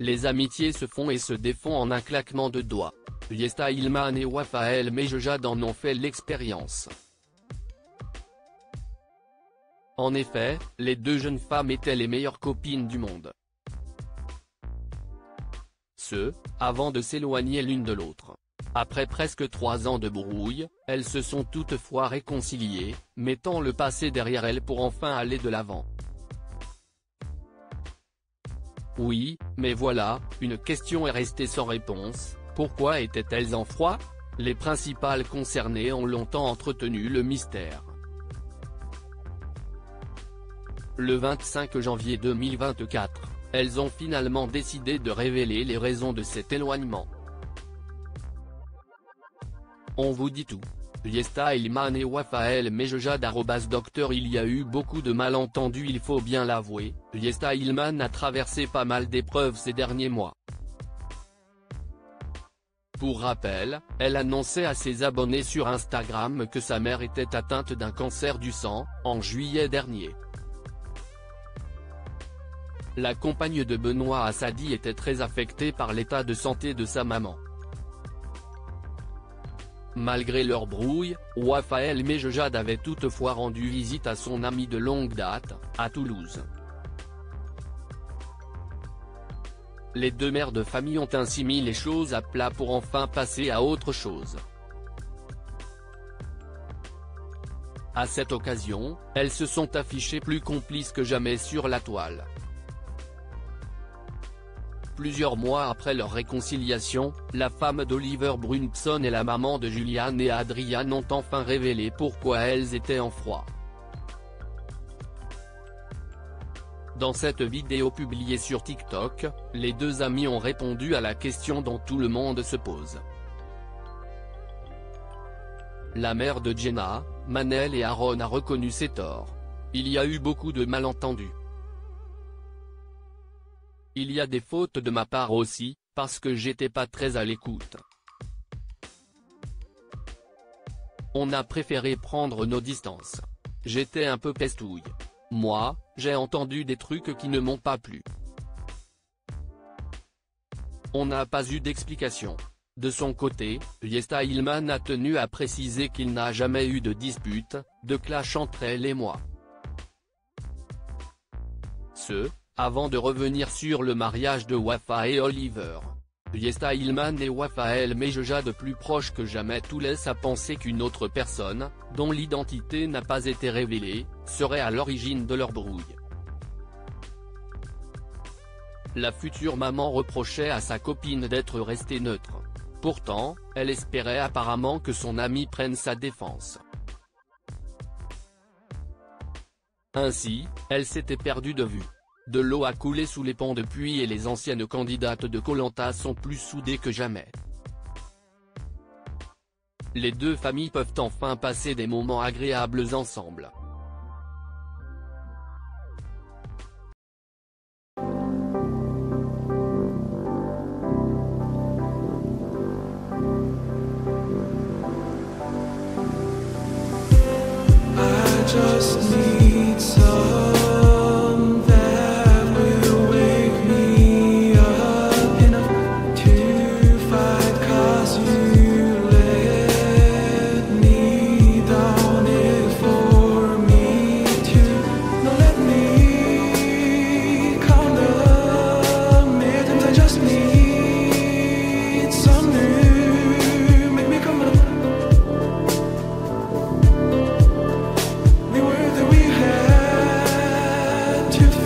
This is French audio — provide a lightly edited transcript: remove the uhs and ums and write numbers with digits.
Les amitiés se font et se défont en un claquement de doigts. Yesta Ilman et Wafael Mejjad en ont fait l'expérience. En effet, les deux jeunes femmes étaient les meilleures copines du monde. Avant de s'éloigner l'une de l'autre. Après presque 3 ans de brouille, elles se sont toutefois réconciliées, mettant le passé derrière elles pour enfin aller de l'avant. Oui, mais voilà, une question est restée sans réponse: pourquoi étaient-elles en froid? Les principales concernées ont longtemps entretenu le mystère. Le 25 janvier 2024, elles ont finalement décidé de révéler les raisons de cet éloignement. On vous dit tout. Yesta Ilman et Wafael Mejjad @docteur Il y a eu beaucoup de malentendus, il faut bien l'avouer. Yesta Ilman a traversé pas mal d'épreuves ces derniers mois. Pour rappel, elle annonçait à ses abonnés sur Instagram que sa mère était atteinte d'un cancer du sang, en juillet dernier. La compagne de Benoît Assadi était très affectée par l'état de santé de sa maman. Malgré leur brouille, Wafael Mejjad avait toutefois rendu visite à son ami de longue date, à Toulouse. Les deux mères de famille ont ainsi mis les choses à plat pour enfin passer à autre chose. À cette occasion, elles se sont affichées plus complices que jamais sur la toile. Plusieurs mois après leur réconciliation, la femme d'Oliver Brunson et la maman de Julian et Adrian ont enfin révélé pourquoi elles étaient en froid. Dans cette vidéo publiée sur TikTok, les deux amies ont répondu à la question dont tout le monde se pose. La mère de Jenna, Manel et Aaron a reconnu ses torts. Il y a eu beaucoup de malentendus. Il y a des fautes de ma part aussi, parce que j'étais pas très à l'écoute. On a préféré prendre nos distances. J'étais un peu pestouille. Moi, j'ai entendu des trucs qui ne m'ont pas plu. On n'a pas eu d'explication. De son côté, Yesta Ilman a tenu à préciser qu'il n'a jamais eu de dispute, de clash entre elle et moi. Avant de revenir sur le mariage de Wafa et Oliver. Yesta Ilman et Wafael Mejjad plus proches que jamais tout laisse à penser qu'une autre personne, dont l'identité n'a pas été révélée, serait à l'origine de leur brouille. La future maman reprochait à sa copine d'être restée neutre. Pourtant, elle espérait apparemment que son amie prenne sa défense. Ainsi, elle s'était perdue de vue. De l'eau a coulé sous les ponts depuis et les anciennes candidates de Koh Lanta sont plus soudées que jamais. Les deux familles peuvent enfin passer des moments agréables ensemble. I just need some to